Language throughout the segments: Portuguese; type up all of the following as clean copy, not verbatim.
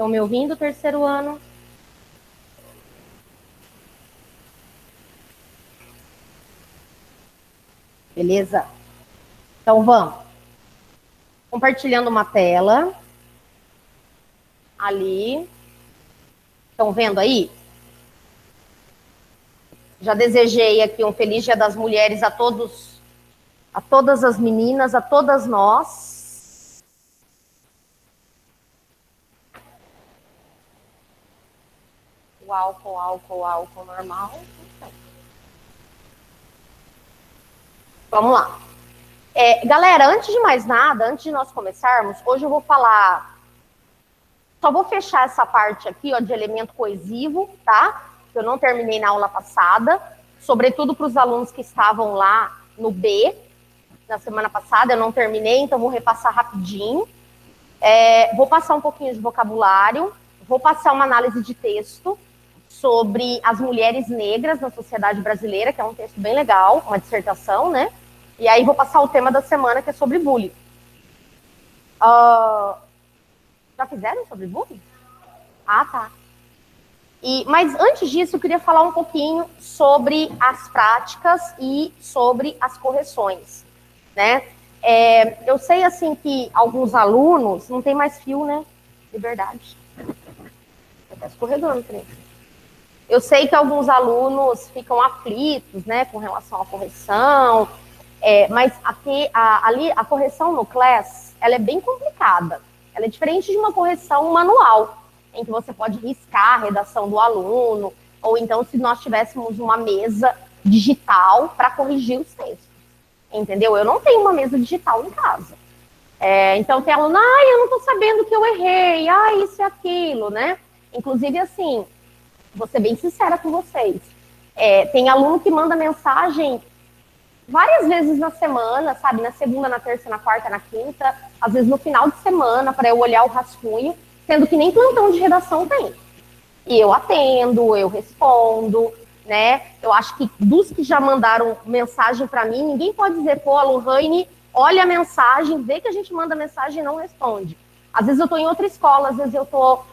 Estão me ouvindo, terceiro ano? Beleza? Então vamos. Compartilhando uma tela. Ali. Estão vendo aí? Já desejei aqui um feliz Dia das Mulheres a todos, a todas as meninas, a todas nós. O álcool normal. Então. Vamos lá. Galera, antes de mais nada, antes de nós começarmos, hoje eu vou falar... Só vou fechar essa parte aqui, ó, de elemento coesivo, tá? Que eu não terminei na aula passada, sobretudo para os alunos que estavam lá no B, na semana passada, eu não terminei, então vou repassar rapidinho. Vou passar um pouquinho de vocabulário, vou passar uma análise de texto sobre as mulheres negras na sociedade brasileira, que é um texto bem legal, uma dissertação, né? E aí vou passar o tema da semana, que é sobre bullying. Já fizeram sobre bullying? Ah, tá. Mas antes disso, eu queria falar um pouquinho sobre as práticas e sobre as correções, né? Eu sei, assim, que alguns alunos... Não tem mais fio, né? De verdade. Tá escorregando, né? Eu sei que alguns alunos ficam aflitos, né, com relação à correção, mas ali a correção no Class, ela é bem complicada. Ela é diferente de uma correção manual, em que você pode riscar a redação do aluno, ou então se nós tivéssemos uma mesa digital para corrigir os textos, entendeu? Eu não tenho uma mesa digital em casa. Então tem aluno, eu não estou sabendo que eu errei, isso e aquilo, né? Inclusive, assim, vou ser bem sincera com vocês, tem aluno que manda mensagem várias vezes na semana, sabe? Na segunda, na terça, na quarta, na quinta, às vezes no final de semana, para eu olhar o rascunho, sendo que nem plantão de redação tem. E eu atendo, eu respondo, né? Eu acho que dos que já mandaram mensagem para mim, ninguém pode dizer, pô, a Lohane olha a mensagem, vê que a gente manda mensagem e não responde. Às vezes eu estou em outra escola, às vezes eu estou,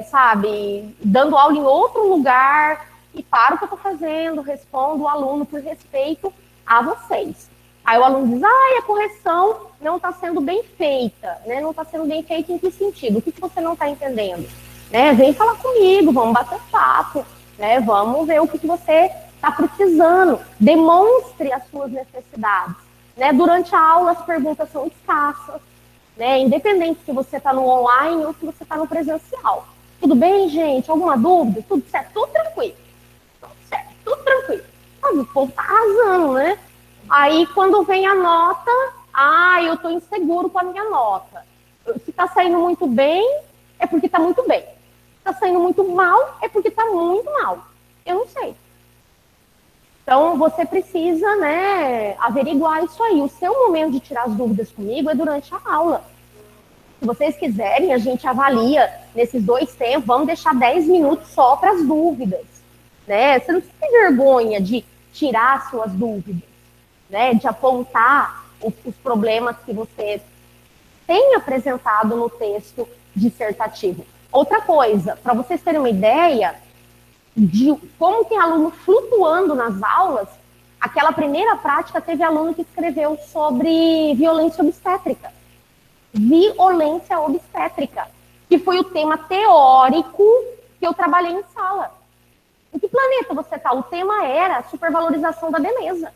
sabe, dando aula em outro lugar e paro o que eu estou fazendo, respondo o aluno por respeito a vocês. Aí o aluno diz, a correção não está sendo bem feita, né? Não está sendo bem feita em que sentido? O que você não está entendendo? Né? Vem falar comigo, vamos bater papo, né? Vamos ver o que você está precisando. Demonstre as suas necessidades. Né? Durante a aula, as perguntas são escassas, né? Independente se você está no online ou se você está no presencial. Tudo bem, gente? Alguma dúvida? Tudo certo? Tudo tranquilo. Tudo certo, tudo tranquilo. Mas o povo tá arrasando, né? Aí, quando vem a nota, eu tô inseguro com a minha nota. Se tá saindo muito bem, é porque tá muito bem. Se tá saindo muito mal, é porque tá muito mal. Eu não sei. Então, você precisa, né, averiguar isso aí. O seu momento de tirar as dúvidas comigo é durante a aula. Se vocês quiserem, a gente avalia nesses 2 tempos, vamos deixar 10 minutos só para as dúvidas. Né? Você não precisa ter vergonha de tirar suas dúvidas, né? De apontar os problemas que você tem apresentado no texto dissertativo. Outra coisa, para vocês terem uma ideia de como tem aluno flutuando nas aulas, aquela primeira prática teve aluno que escreveu sobre violência obstétrica. Violência obstétrica, que foi o tema teórico que eu trabalhei em sala. Em que planeta você está? O tema era supervalorização da beleza.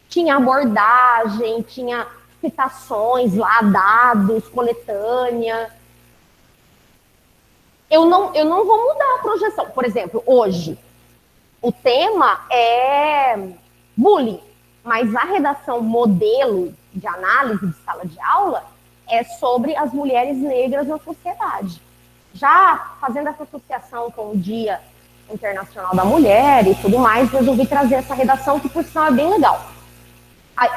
Tinha abordagem, tinha citações lá, dados, coletânea. Eu não vou mudar a projeção. Por exemplo, hoje, o tema é bullying, mas a redação modelo de análise de sala de aula é sobre as mulheres negras na sociedade. Já fazendo essa associação com o Dia Internacional da Mulher e tudo mais, resolvi trazer essa redação que, por sinal, é bem legal.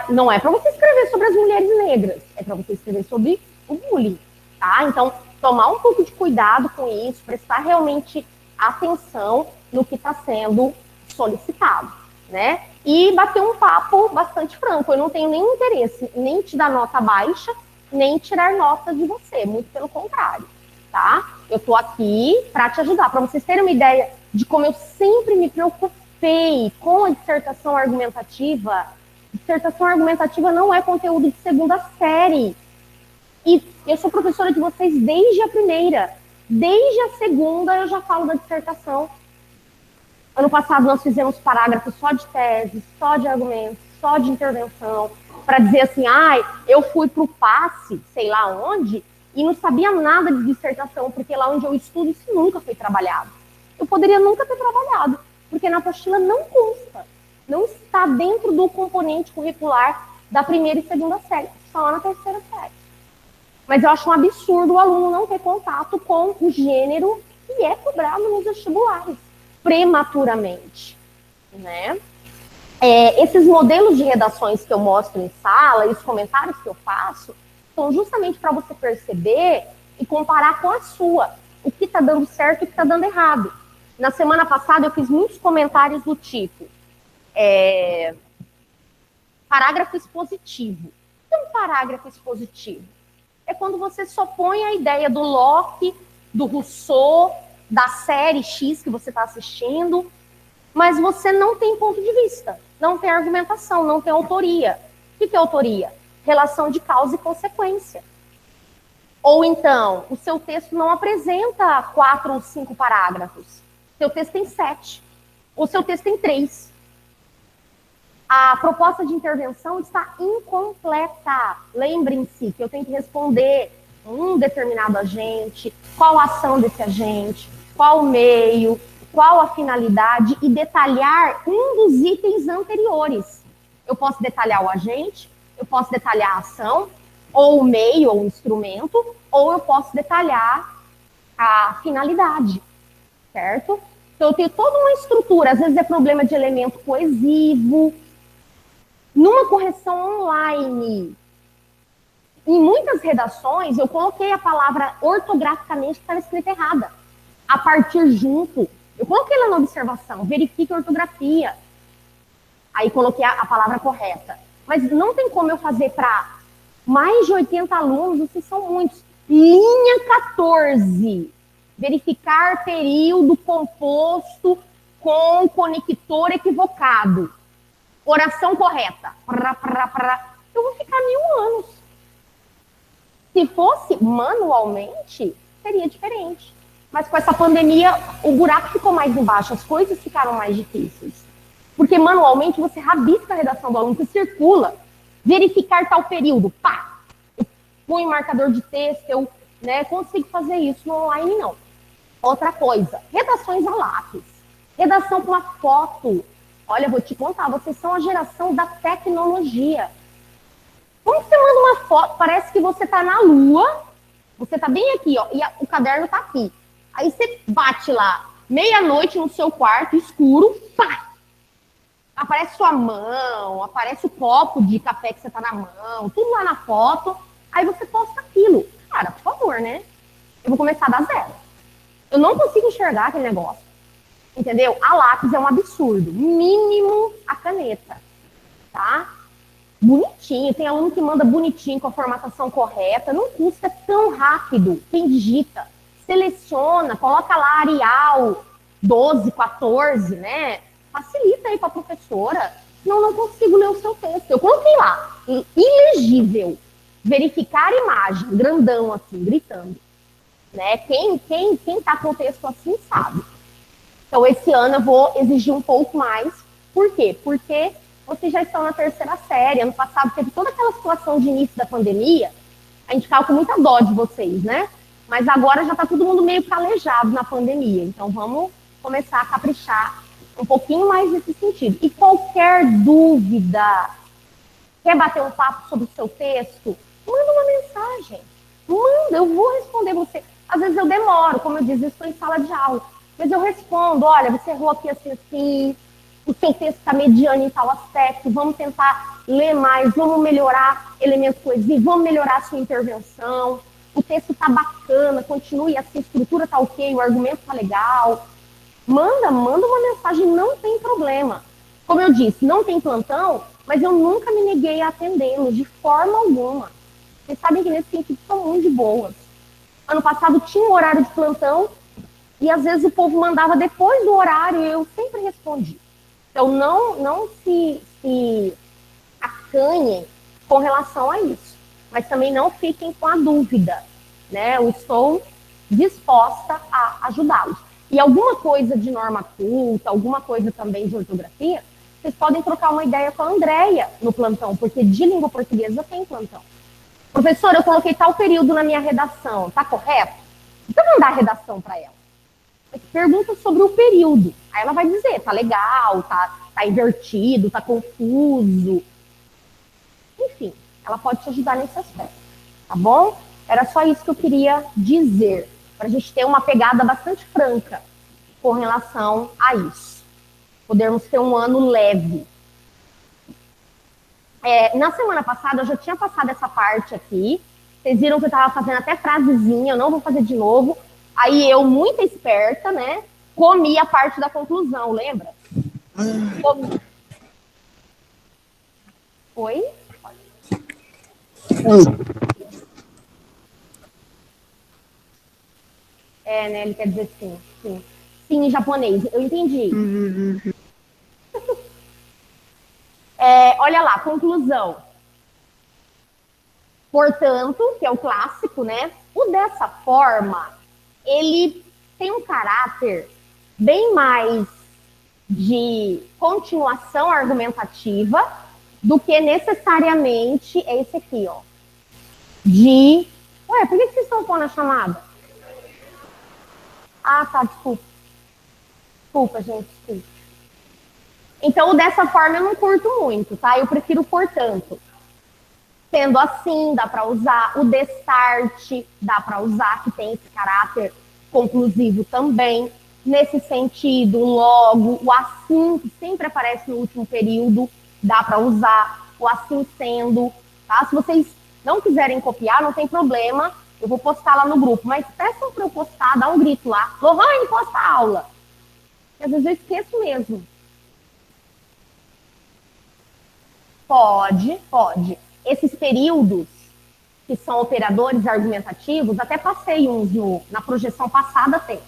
Não é para você escrever sobre as mulheres negras, é para você escrever sobre o bullying, tá? Então, tomar um pouco de cuidado com isso, prestar realmente atenção no que está sendo solicitado, né? E bater um papo bastante franco. Eu não tenho nenhum interesse nem em te dar nota baixa, nem em tirar nota de você, muito pelo contrário, tá? eu estou aqui para te ajudar. Para vocês terem uma ideia de como eu sempre me preocupei com a dissertação argumentativa. Dissertação argumentativa não é conteúdo de segunda série. E eu sou professora de vocês desde a primeira. Desde a segunda eu já falo da dissertação. Ano passado nós fizemos parágrafos só de tese, só de argumentos, só de intervenção, para dizer assim, eu fui para o passe, sei lá onde, e não sabia nada de dissertação, porque lá onde eu estudo isso nunca foi trabalhado. Eu poderia nunca ter trabalhado, porque na apostila não consta, não está dentro do componente curricular da primeira e segunda série, só na terceira série. Mas eu acho um absurdo o aluno não ter contato com o gênero que é cobrado nos vestibulares, prematuramente, né? Esses modelos de redações que eu mostro em sala e os comentários que eu faço são justamente para você perceber e comparar com a sua, o que está dando certo e o que está dando errado. Na semana passada eu fiz muitos comentários do tipo parágrafo expositivo. O que é um parágrafo expositivo? É quando você só põe a ideia do Locke, do Rousseau, da série X que você está assistindo, mas você não tem ponto de vista, não tem argumentação, não tem autoria. O que é autoria? Relação de causa e consequência. Ou então, o seu texto não apresenta 4 ou 5 parágrafos. Seu texto tem 7. Ou seu texto tem 3. A proposta de intervenção está incompleta. Lembrem-se que eu tenho que responder um determinado agente, qual a ação desse agente, qual o meio, qual a finalidade e detalhar um dos itens anteriores. Eu posso detalhar o agente, eu posso detalhar a ação, ou o meio, ou o instrumento, ou eu posso detalhar a finalidade, certo? Então eu tenho toda uma estrutura, às vezes é problema de elemento coesivo. Numa correção online, em muitas redações, eu coloquei a palavra ortograficamente que estava escrita errada. A partir junto. Eu coloquei lá na observação, verifique a ortografia. Aí coloquei a palavra correta. Mas não tem como eu fazer para mais de 80 alunos, vocês são muitos. Linha 14. Verificar período composto com conector equivocado. Oração correta. Eu vou ficar 1000 anos. Se fosse manualmente, seria diferente. Mas com essa pandemia, o buraco ficou mais embaixo, as coisas ficaram mais difíceis. Porque manualmente você rabisca a redação do aluno, que circula. Verificar tal período, pá! Eu ponho um marcador de texto, eu consigo fazer isso no online, não. Outra coisa, redações a lápis. Redação com uma foto. Olha, vou te contar, vocês são a geração da tecnologia. Como você manda uma foto, parece que você está na lua, você está bem aqui, ó, e o caderno está aqui. Aí você bate lá, meia-noite no seu quarto, escuro, pá! Aparece sua mão, aparece o copo de café que você tá na mão, tudo lá na foto, aí você posta aquilo. Cara, por favor, né? Eu vou começar a dar 0. Eu não consigo enxergar aquele negócio. Entendeu? A lápis é um absurdo. Mínimo a caneta, tá? Bonitinho, tem aluno que manda bonitinho com a formatação correta, não custa tão rápido. Quem digita, seleciona, coloca lá Arial 12, 14, né? Facilita aí para a professora. Senão não consigo ler o seu texto. Eu coloquei lá, ilegível. Verificar imagem, grandão assim, gritando. Né? Quem tá com o texto assim sabe. Então, esse ano eu vou exigir um pouco mais. Por quê? Porque vocês já estão na terceira série. Ano passado teve toda aquela situação de início da pandemia. A gente ficava com muita dó de vocês, né? Mas agora já está todo mundo meio calejado na pandemia. Então, vamos começar a caprichar um pouquinho mais nesse sentido. E qualquer dúvida, quer bater um papo sobre o seu texto, manda uma mensagem. Manda, eu vou responder você. Às vezes eu demoro, como eu disse, eu estou em sala de aula. Mas eu respondo, olha, você errou aqui assim, o seu texto está mediano em tal aspecto, vamos tentar ler mais, vamos melhorar elementos coesivos, vamos melhorar a sua intervenção, o texto está bacana, continue assim, a estrutura está ok, o argumento está legal. Manda uma mensagem, não tem problema. Como eu disse, não tem plantão, mas eu nunca me neguei a atendê-lo, de forma alguma. Vocês sabem que nesse sentido são muito de boas. Ano passado tinha um horário de plantão e às vezes o povo mandava depois do horário e eu sempre respondi. Então não se acanhem com relação a isso, mas também não fiquem com a dúvida, né? Eu estou disposta a ajudá-los. E alguma coisa de norma culta, alguma coisa também de ortografia, vocês podem trocar uma ideia com a Andréia no plantão, porque de língua portuguesa tem plantão. Professor, eu coloquei tal período na minha redação, tá correto? Então mandar a redação para ela. Pergunta sobre o período. Aí ela vai dizer, tá legal, tá invertido, tá confuso. Enfim, ela pode te ajudar nesse aspecto, tá bom? Era só isso que eu queria dizer, para a gente ter uma pegada bastante franca com relação a isso. Podermos ter um ano leve. Na semana passada, eu já tinha passado essa parte aqui. Vocês viram que eu estava fazendo até frasezinha, eu não vou fazer de novo. Aí eu, muito esperta, né, comi a parte da conclusão, lembra? Oi? Né, ele quer dizer sim, sim. Sim, em japonês, eu entendi. Olha lá, conclusão. Portanto, que é o clássico, né? O dessa forma, ele tem um caráter bem mais de continuação argumentativa do que necessariamente é esse aqui, ó. Ué, por que vocês estão pondo a chamada? Ah, tá, desculpa. Desculpa, gente, desculpa. Então, dessa forma, eu não curto muito, tá? Eu prefiro portanto. Sendo assim, dá para usar o destarte, dá para usar, que tem esse caráter conclusivo também. Nesse sentido, logo, o assim, que sempre aparece no último período, dá para usar o assim sendo, tá? Se vocês não quiserem copiar, não tem problema, eu vou postar lá no grupo, mas peçam para eu postar, dá um grito lá, Lohane, posta a aula. E às vezes eu esqueço mesmo. Pode. Esses períodos que são operadores argumentativos, até passei uns na projeção passada, tem.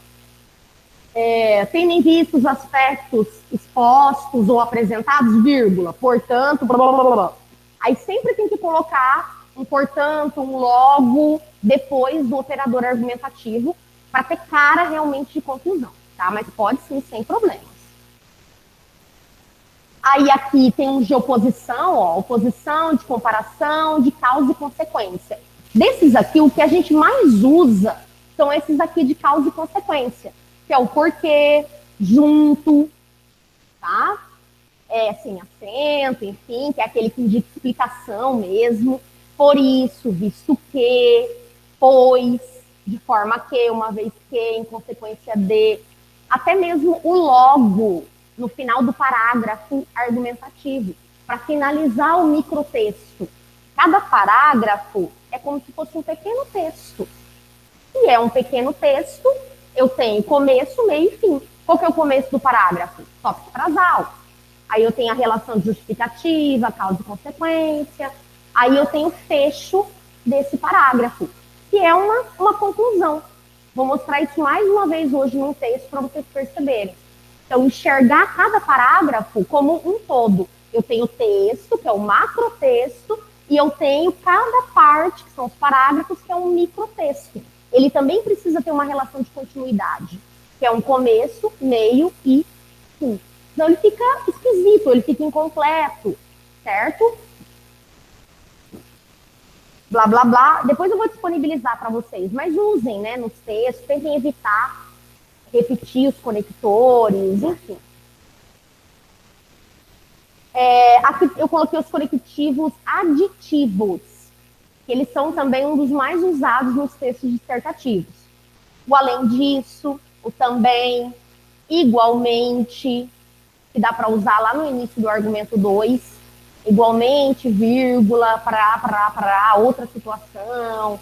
Tendo em vista os aspectos expostos ou apresentados, vírgula, portanto, blá, blá, blá, blá. Aí sempre tem que colocar um portanto, um logo, depois do operador argumentativo, para ter cara realmente de conclusão, tá? Mas pode sim, sem problemas. Aí aqui tem um de oposição, ó, oposição, de comparação, de causa e consequência. Desses aqui, o que a gente mais usa são esses aqui de causa e consequência, que é o porquê, junto, tá? Sem acento, enfim, que é aquele que indica explicação mesmo. Por isso, visto que, pois, de forma que, uma vez que, em consequência de. Até mesmo o logo no final do parágrafo argumentativo, para finalizar o microtexto. Cada parágrafo é como se fosse um pequeno texto. E é um pequeno texto, eu tenho começo, meio e fim. Qual que é o começo do parágrafo? Tópico frasal. Aí eu tenho a relação de justificativa, causa e consequência. Aí eu tenho o fecho desse parágrafo, que é uma conclusão. Vou mostrar isso mais uma vez hoje num texto para vocês perceberem. Então, enxergar cada parágrafo como um todo. Eu tenho o texto, que é o macrotexto, e eu tenho cada parte, que são os parágrafos, que é um microtexto. Ele também precisa ter uma relação de continuidade, que é um começo, meio e fim. Então, ele fica esquisito, ele fica incompleto, certo? Blá, blá, blá. Depois eu vou disponibilizar para vocês, mas usem, né, nos textos, tentem evitar repetir os conectores, enfim. Aqui eu coloquei os conectivos aditivos, que eles são também um dos mais usados nos textos dissertativos. O além disso, o também, igualmente, que dá para usar lá no início do argumento 2, igualmente, vírgula, para outra situação,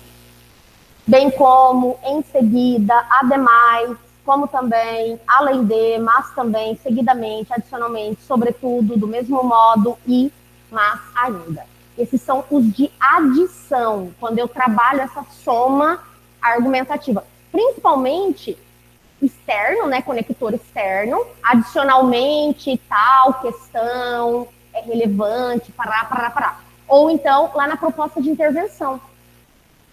bem como, em seguida, ademais, como também, além de, mas também, seguidamente, adicionalmente, sobretudo, do mesmo modo e, mas ainda. Esses são os de adição, quando eu trabalho essa soma argumentativa. Principalmente externo, né, conector externo, adicionalmente, tal questão é relevante, pará. Ou então, lá na proposta de intervenção.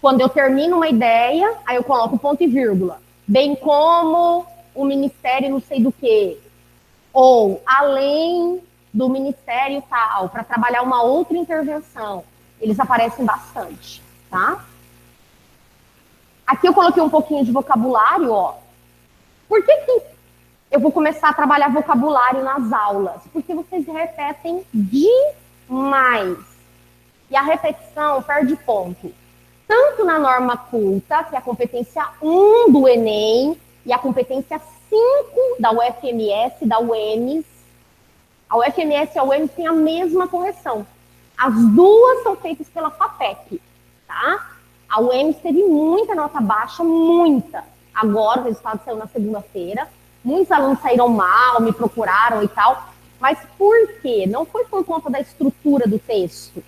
Quando eu termino uma ideia, aí eu coloco ponto e vírgula. Bem como o ministério não sei do quê. Ou além do ministério tal, para trabalhar uma outra intervenção. Eles aparecem bastante, tá? Aqui eu coloquei um pouquinho de vocabulário, ó. Por que eu vou começar a trabalhar vocabulário nas aulas? Porque vocês repetem demais. E a repetição perde ponto. Tanto na norma culta, que é a competência 1 do Enem, e a competência 5 da UFMS, da UEMS. A UFMS e a UEMS têm a mesma correção. As duas são feitas pela FAPEC, tá? A UEMS teve muita nota baixa, muita. Agora o resultado saiu na segunda-feira. Muitos alunos saíram mal, me procuraram e tal. Mas por quê? Não foi por conta da estrutura do texto.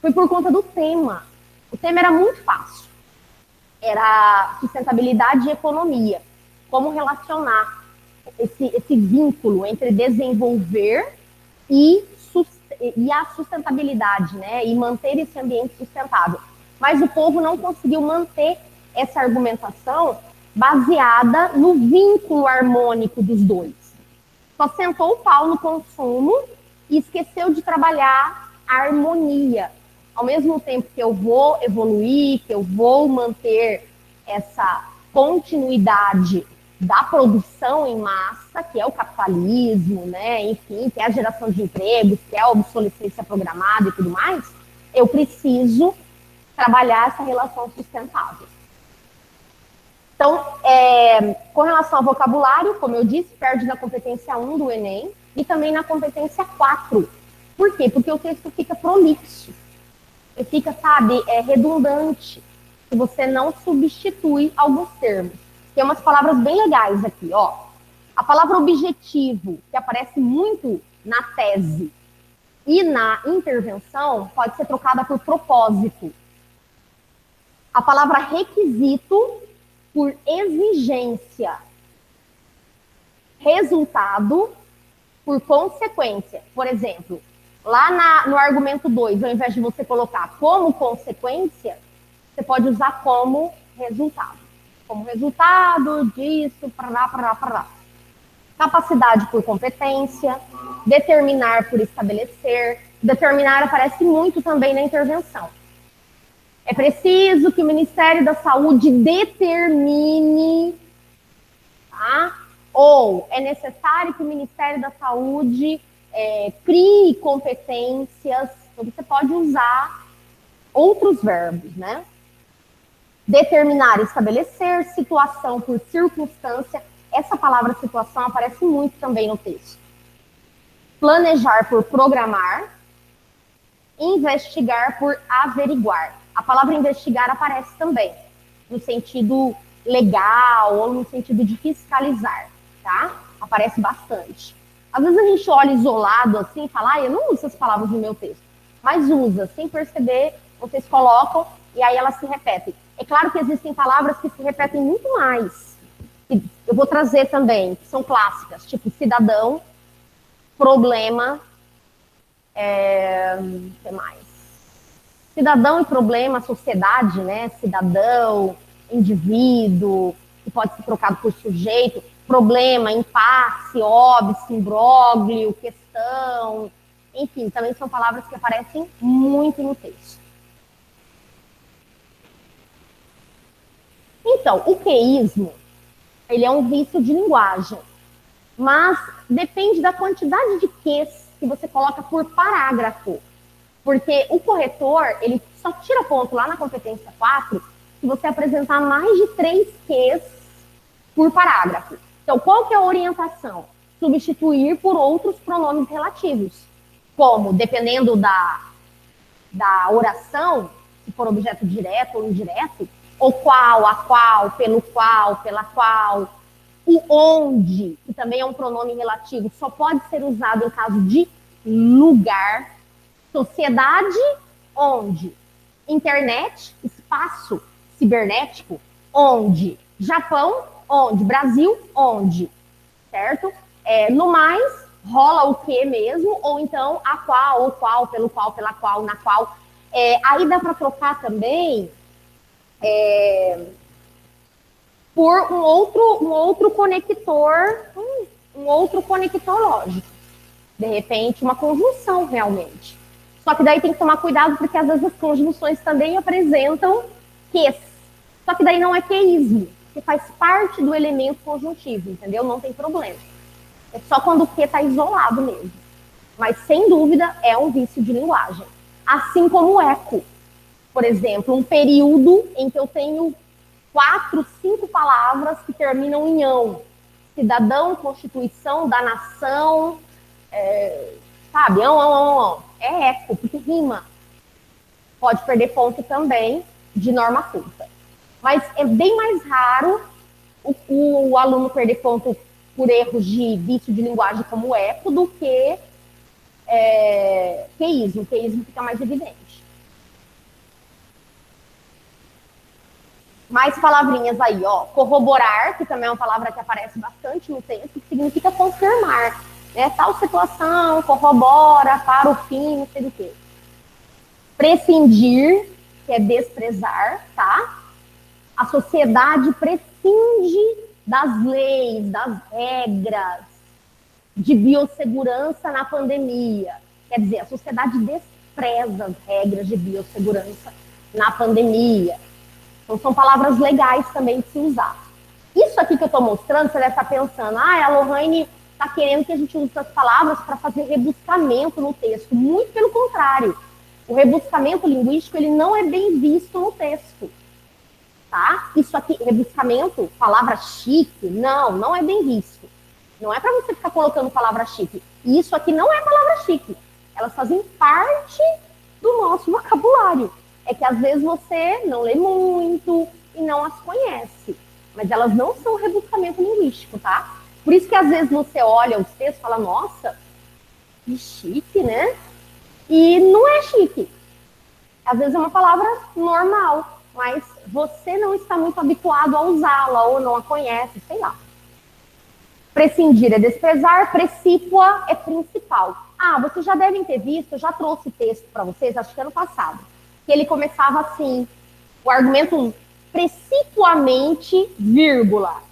Foi por conta do tema. O tema era muito fácil. Era sustentabilidade e economia. Como relacionar esse vínculo entre desenvolver e a sustentabilidade, né? E manter esse ambiente sustentável. Mas o povo não conseguiu manter essa argumentação baseada no vínculo harmônico dos dois. Só sentou o pau no consumo e esqueceu de trabalhar a harmonia. Ao mesmo tempo que eu vou evoluir, que eu vou manter essa continuidade da produção em massa, que é o capitalismo, né? Enfim, que é a geração de empregos, que é a obsolescência programada e tudo mais, eu preciso trabalhar essa relação sustentável. Então, com relação ao vocabulário, como eu disse, perde na competência 1 do Enem e também na competência 4. Por quê? Porque o texto fica prolixo. Ele fica, sabe, redundante. Se você não substitui alguns termos. Tem umas palavras bem legais aqui, ó. A palavra objetivo, que aparece muito na tese e na intervenção, pode ser trocada por propósito. A palavra requisito por exigência. Resultado por consequência. Por exemplo, lá no argumento 2, ao invés de você colocar como consequência, você pode usar como resultado. Como resultado disso, pará. Capacidade por competência, determinar por estabelecer. Determinar aparece muito também na intervenção. É preciso que o Ministério da Saúde determine, tá? Ou é necessário que o Ministério da Saúde crie competências. Então, você pode usar outros verbos, né? Determinar, estabelecer, situação por circunstância. Essa palavra situação aparece muito também no texto. Planejar por programar. Investigar por averiguar. A palavra investigar aparece também, no sentido legal ou no sentido de fiscalizar, tá? Aparece bastante. Às vezes a gente olha isolado assim e fala, eu não uso essas palavras no meu texto. Mas usa, sem perceber, vocês colocam e aí elas se repetem. É claro que existem palavras que se repetem muito mais. Eu vou trazer também, que são clássicas, tipo cidadão, problema, o que mais? Cidadão e problema, sociedade, né? Cidadão, indivíduo, que pode ser trocado por sujeito, problema, impasse, óbice, imbróglio, questão, enfim, também são palavras que aparecem muito no texto. Então, o queísmo, ele é um vício de linguagem, mas depende da quantidade de ques que você coloca por parágrafo. Porque o corretor, ele só tira ponto lá na competência 4 se você apresentar mais de 3 Qs por parágrafo. Então, qual que é a orientação? Substituir por outros pronomes relativos. Como, dependendo da oração, se for objeto direto ou indireto, o qual, a qual, pelo qual, pela qual. O onde, que também é um pronome relativo, só pode ser usado em caso de lugar. Sociedade, onde? Internet, espaço cibernético, onde? Japão, onde? Brasil, onde? Certo? No mais, rola o que mesmo, ou então a qual, o qual, pelo qual, pela qual, na qual. Aí dá para trocar também por um outro conector, um outro conector lógico. De repente, uma conjunção realmente. Só que daí tem que tomar cuidado, porque às vezes as conjunções também apresentam ques. Só que daí não é queísmo, que faz parte do elemento conjuntivo, entendeu? Não tem problema. É só quando o que está isolado mesmo. Mas, sem dúvida, é um vício de linguagem. Assim como o eco. Por exemplo, um período em que eu tenho 4, 5 palavras que terminam em ão. Cidadão, constituição da nação, sabe? É eco, porque rima. Pode perder ponto também de norma culta. Mas é bem mais raro o aluno perder ponto por erros de vício de linguagem como eco do que queísmo. O queísmo fica mais evidente. Mais palavrinhas aí, ó. Corroborar, que também é uma palavra que aparece bastante no texto, que significa confirmar. Né? Tal situação, corrobora, para o fim, não sei do que. Prescindir, que é desprezar, tá? A sociedade prescinde das leis, das regras de biossegurança na pandemia. Quer dizer, a sociedade despreza as regras de biossegurança na pandemia. Então, são palavras legais também de se usar. Isso aqui que eu estou mostrando, você deve estar pensando, a Lohane está querendo que a gente use essas palavras para fazer rebuscamento no texto. Muito pelo contrário. O rebuscamento linguístico, ele não é bem visto no texto. Tá? Isso aqui, rebuscamento, palavra chique, não é bem visto. Não é para você ficar colocando palavra chique. Isso aqui não é palavra chique. Elas fazem parte do nosso vocabulário. É que às vezes você não lê muito e não as conhece. Mas elas não são rebuscamento linguístico, tá? Por isso que às vezes você olha os textos e fala, nossa, que chique, né? E não é chique. Às vezes é uma palavra normal, mas você não está muito habituado a usá-la ou não a conhece, sei lá. Prescindir é desprezar, precípua é principal. Vocês já devem ter visto, eu já trouxe texto para vocês, acho que ano passado, que ele começava assim, o argumento 1, precipuamente, vírgula,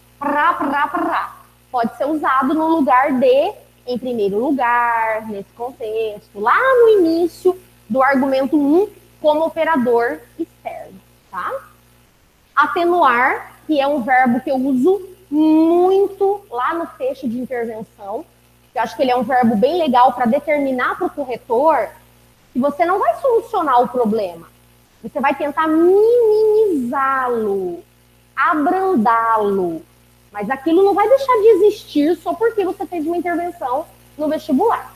pode ser usado no lugar de, em primeiro lugar, nesse contexto, lá no início do argumento 1, como operador externo, tá? Atenuar, que é um verbo que eu uso muito lá no fecho de intervenção, que eu acho que ele é um verbo bem legal para determinar para o corretor que você não vai solucionar o problema. Você vai tentar minimizá-lo, abrandá-lo. Mas aquilo não vai deixar de existir só porque você fez uma intervenção no vestibular.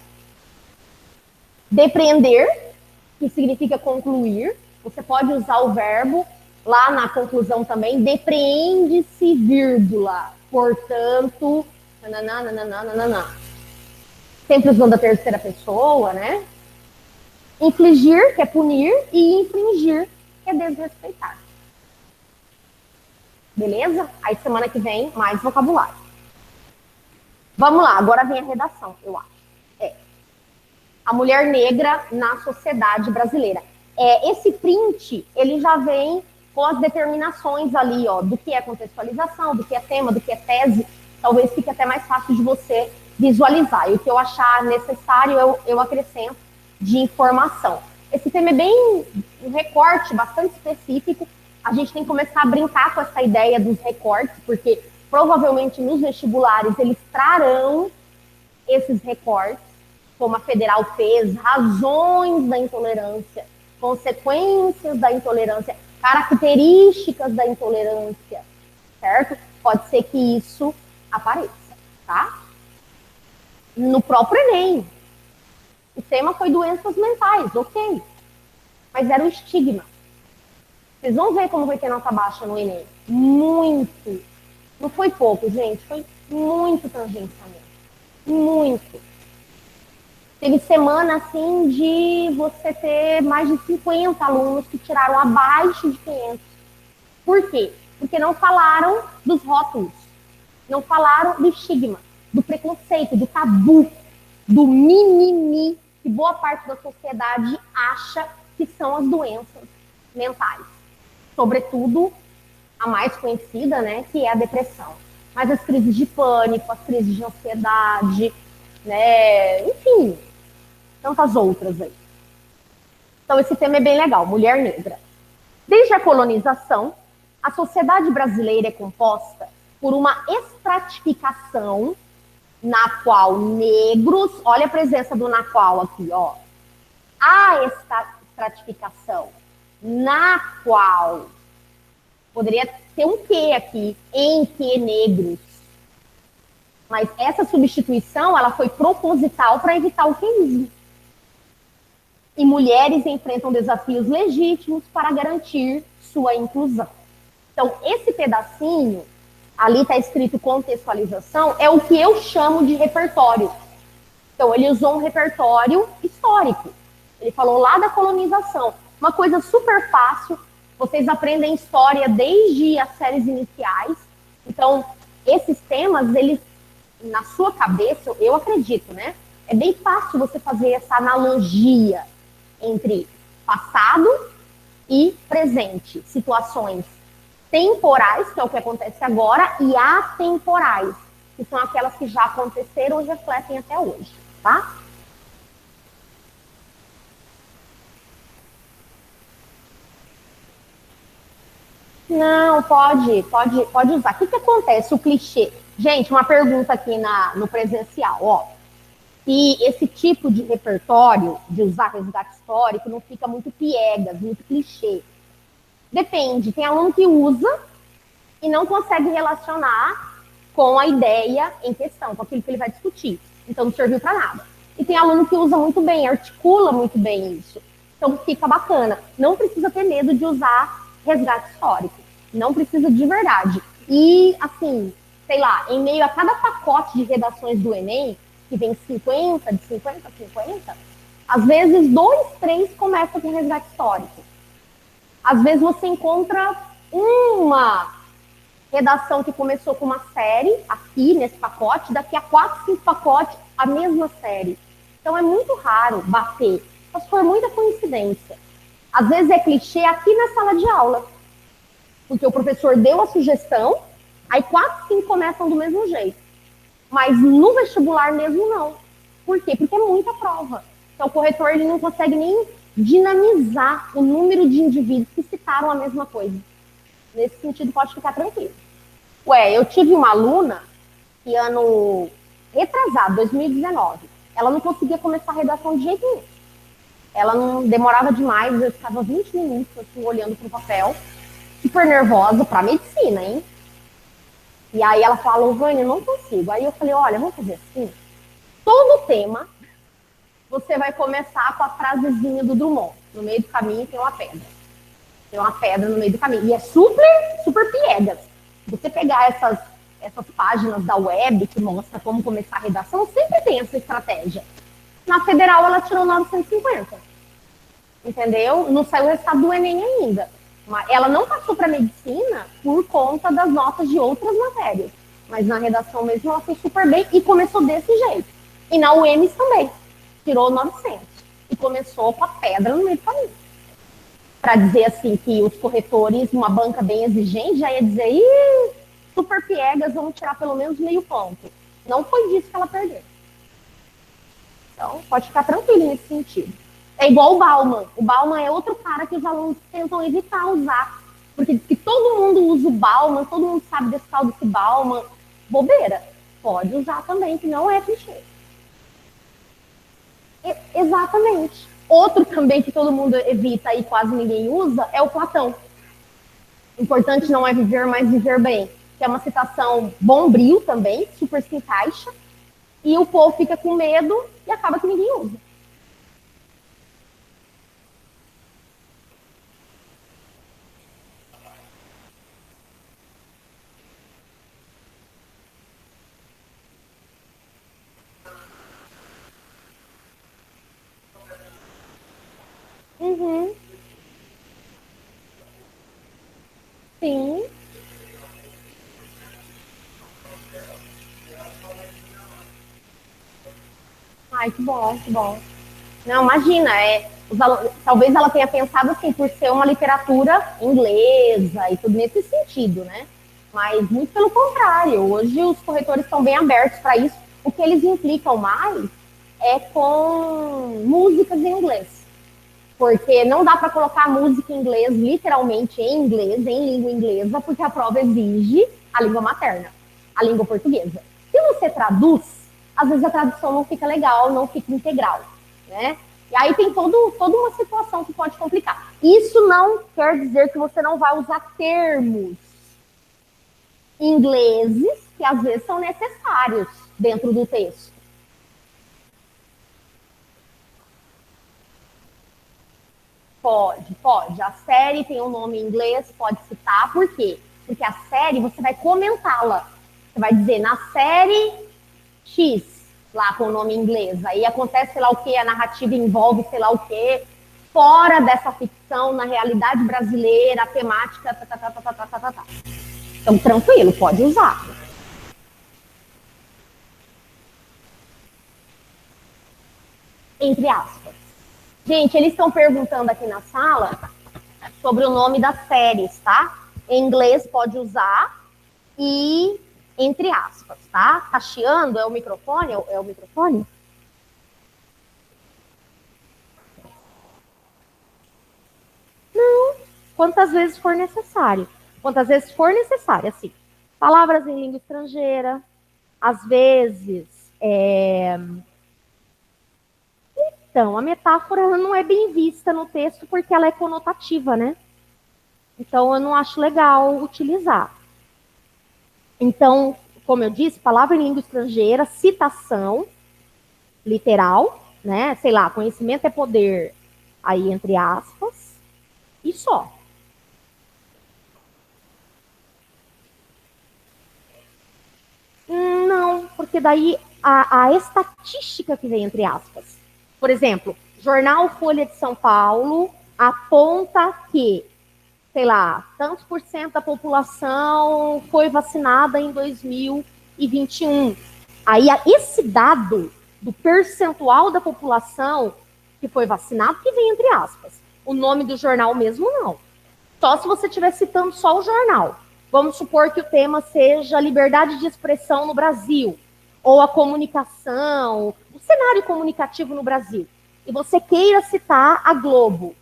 Depreender, que significa concluir. Você pode usar o verbo lá na conclusão também. Depreende-se, vírgula. Portanto, nananana. Sempre usando a terceira pessoa, né? Infligir, que é punir, e infringir, que é desrespeitar. Beleza? Aí semana que vem, mais vocabulário. Vamos lá, agora vem a redação, eu acho. A mulher negra na sociedade brasileira. Esse print, ele já vem com as determinações ali, ó, do que é contextualização, do que é tema, do que é tese. Talvez fique até mais fácil de você visualizar. E o que eu achar necessário, eu acrescento de informação. Esse tema é bem um recorte bastante específico. A gente tem que começar a brincar com essa ideia dos recortes, porque provavelmente nos vestibulares eles trarão esses recortes, como a federal fez, razões da intolerância, consequências da intolerância, características da intolerância, certo? Pode ser que isso apareça, tá? No próprio Enem, o tema foi doenças mentais, ok. Mas era o estigma. Vocês vão ver como vai ter nota baixa no Enem. Muito. Não foi pouco, gente. Foi muito tangenciamento. Muito. Teve semana, assim, de você ter mais de 50 alunos que tiraram abaixo de 500. Por quê? Porque não falaram dos rótulos, não falaram do estigma, do preconceito, do tabu, do mimimi que boa parte da sociedade acha que são as doenças mentais. Sobretudo a mais conhecida, né, que é a depressão. Mas as crises de pânico, as crises de ansiedade, né, enfim, tantas outras aí. Então esse tema é bem legal, mulher negra. Desde a colonização, a sociedade brasileira é composta por uma estratificação na qual negros, olha a presença do na qual aqui, ó. A estratificação na qual poderia ter um que aqui, em que negros. Mas essa substituição, ela foi proposital para evitar o queísmo. E mulheres enfrentam desafios legítimos para garantir sua inclusão. Então, esse pedacinho, ali está escrito contextualização, é o que eu chamo de repertório. Então, ele usou um repertório histórico. Ele falou lá da colonização. Uma coisa super fácil, vocês aprendem história desde as séries iniciais. Então, esses temas, eles, na sua cabeça, eu acredito, né? É bem fácil você fazer essa analogia entre passado e presente. Situações temporais, que é o que acontece agora, e atemporais, que são aquelas que já aconteceram e refletem até hoje, tá? Não, pode usar. O que acontece? O clichê. Gente, uma pergunta aqui no presencial, ó. Se esse tipo de repertório, de usar resgate histórico, não fica muito piegas, muito clichê. Depende. Tem aluno que usa e não consegue relacionar com a ideia em questão, com aquilo que ele vai discutir. Então não serviu para nada. E tem aluno que usa muito bem, articula muito bem isso. Então fica bacana. Não precisa ter medo de usar resgate histórico. Não precisa de verdade. E, assim, sei lá, em meio a cada pacote de redações do Enem, que vem 50, de 50 a 50, às vezes 2, 3 começam com resgate histórico. Às vezes você encontra uma redação que começou com uma série, aqui nesse pacote, daqui a 4, 5 pacotes, a mesma série. Então é muito raro bater, mas por muita coincidência. Às vezes é clichê aqui na sala de aula, porque o professor deu a sugestão, aí 4, 5 começam do mesmo jeito. Mas no vestibular mesmo não. Por quê? Porque é muita prova. Então o corretor ele não consegue nem dinamizar o número de indivíduos que citaram a mesma coisa. Nesse sentido, pode ficar tranquilo. Eu tive uma aluna que ano retrasado, 2019, ela não conseguia começar a redação de jeito nenhum. Ela não demorava demais, eu ficava 20 minutos assim, olhando para o papel, super nervosa para medicina, hein? E aí ela falou, Vânia, eu não consigo. Aí eu falei, olha, vamos fazer assim. Todo tema, você vai começar com a frasezinha do Drummond. No meio do caminho tem uma pedra. Tem uma pedra no meio do caminho. E é super, super piegas. Você pegar essas páginas da web que mostra como começar a redação, sempre tem essa estratégia. Na federal, ela tirou 950. Entendeu? Não saiu o resultado do Enem ainda. Mas ela não passou para medicina por conta das notas de outras matérias. Mas na redação mesmo ela foi super bem e começou desse jeito. E na UEMS também. Tirou 900. E começou com a pedra no meio do caminho. Para dizer assim que os corretores, uma banca bem exigente, já ia dizer, ih, super piegas, vamos tirar pelo menos meio ponto. Não foi disso que ela perdeu. Então, pode ficar tranquilo nesse sentido. É igual o Bauman. O Bauman é outro cara que os alunos tentam evitar usar. Porque que todo mundo usa o Bauman, todo mundo sabe desse tal desse Bauman. Bobeira. Pode usar também, que não é clichê. Exatamente. Outro também que todo mundo evita e quase ninguém usa é o Platão. Importante não é viver, mas viver bem. Que é uma citação bombril também, super se encaixa. E o povo fica com medo e acaba que ninguém usa. Uhum. Sim. Ai, que bom, que bom. Não, imagina, talvez ela tenha pensado assim, por ser uma literatura inglesa e tudo nesse sentido, né? Mas muito pelo contrário, hoje os corretores estão bem abertos para isso. O que eles implicam mais é com músicas em inglês. Porque não dá para colocar música em inglês, literalmente em inglês, em língua inglesa, porque a prova exige a língua materna, a língua portuguesa. Se você traduz, às vezes a tradução não fica legal, não fica integral, né? E aí tem toda uma situação que pode complicar. Isso não quer dizer que você não vai usar termos ingleses que às vezes são necessários dentro do texto. Pode, pode. A série tem um nome em inglês, pode citar. Por quê? Porque a série você vai comentá-la. Você vai dizer na série X, lá com o nome em inglês. Aí acontece sei lá o que, a narrativa envolve sei lá o que, fora dessa ficção, na realidade brasileira, a temática. Tá. Então, tranquilo, pode usar. Entre aspas. Gente, eles estão perguntando aqui na sala sobre o nome das séries, tá? Em inglês pode usar e entre aspas, tá? Tá chiando? É o microfone? É o microfone? Não. Quantas vezes for necessário. Quantas vezes for necessário, assim. Palavras em língua estrangeira, às vezes. Então, a metáfora não é bem vista no texto porque ela é conotativa, né? Então, eu não acho legal utilizar. Então, como eu disse, palavra em língua estrangeira, citação literal, né? Sei lá, conhecimento é poder, aí entre aspas, e só. Não, porque daí a estatística que vem entre aspas. Por exemplo, jornal Folha de São Paulo aponta que, sei lá, tantos por cento da população foi vacinada em 2021. Aí esse dado do percentual da população que foi vacinado que vem entre aspas. O nome do jornal mesmo não. Só se você estiver citando só o jornal. Vamos supor que o tema seja liberdade de expressão no Brasil, ou a comunicação, o cenário comunicativo no Brasil. E você queira citar a Globo.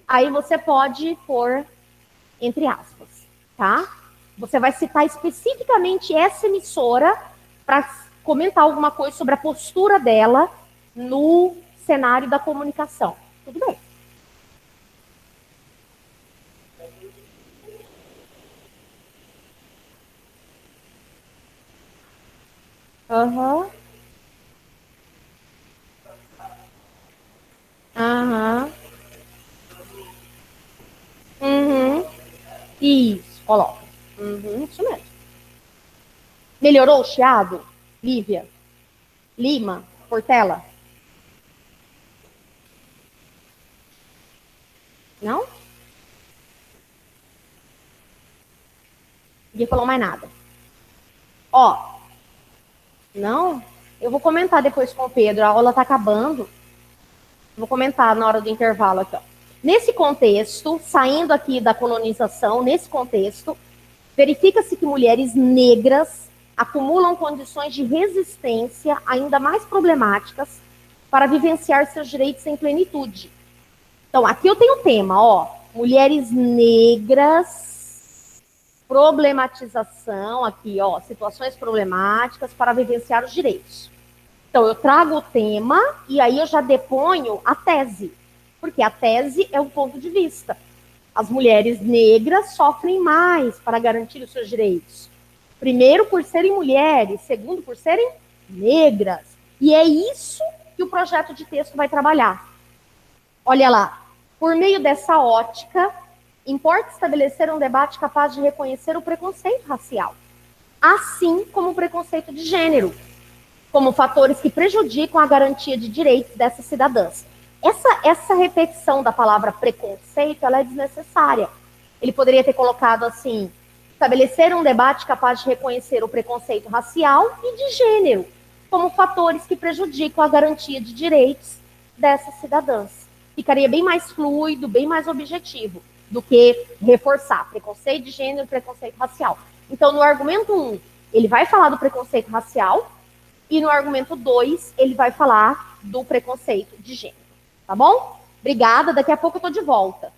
Aí você pode pôr entre aspas, tá? Você vai citar especificamente essa emissora para comentar alguma coisa sobre a postura dela no cenário da comunicação. Tudo bem. Aham. Aham. Uhum. Isso, coloca. Uhum, isso mesmo. Melhorou o chiado? Lívia? Lima? Portela? Não? Ninguém falou mais nada. Ó, não? Eu vou comentar depois com o Pedro. A aula tá acabando. Vou comentar na hora do intervalo aqui, ó. Nesse contexto, saindo aqui da colonização, nesse contexto, verifica-se que mulheres negras acumulam condições de resistência ainda mais problemáticas para vivenciar seus direitos em plenitude. Então, aqui eu tenho o tema, ó, mulheres negras, problematização, aqui, ó, situações problemáticas para vivenciar os direitos. Então, eu trago o tema e aí eu já deponho a tese, porque a tese é um ponto de vista. As mulheres negras sofrem mais para garantir os seus direitos. Primeiro, por serem mulheres, segundo, por serem negras. E é isso que o projeto de texto vai trabalhar. Olha lá, por meio dessa ótica, importa estabelecer um debate capaz de reconhecer o preconceito racial, assim como o preconceito de gênero, como fatores que prejudicam a garantia de direitos dessas cidadãs. Essa repetição da palavra preconceito, ela é desnecessária. Ele poderia ter colocado assim, estabelecer um debate capaz de reconhecer o preconceito racial e de gênero, como fatores que prejudicam a garantia de direitos dessas cidadãs. Ficaria bem mais fluido, bem mais objetivo, do que reforçar preconceito de gênero e preconceito racial. Então, no argumento 1, ele vai falar do preconceito racial, e no argumento 2, ele vai falar do preconceito de gênero. Tá bom? Obrigada, daqui a pouco eu tô de volta.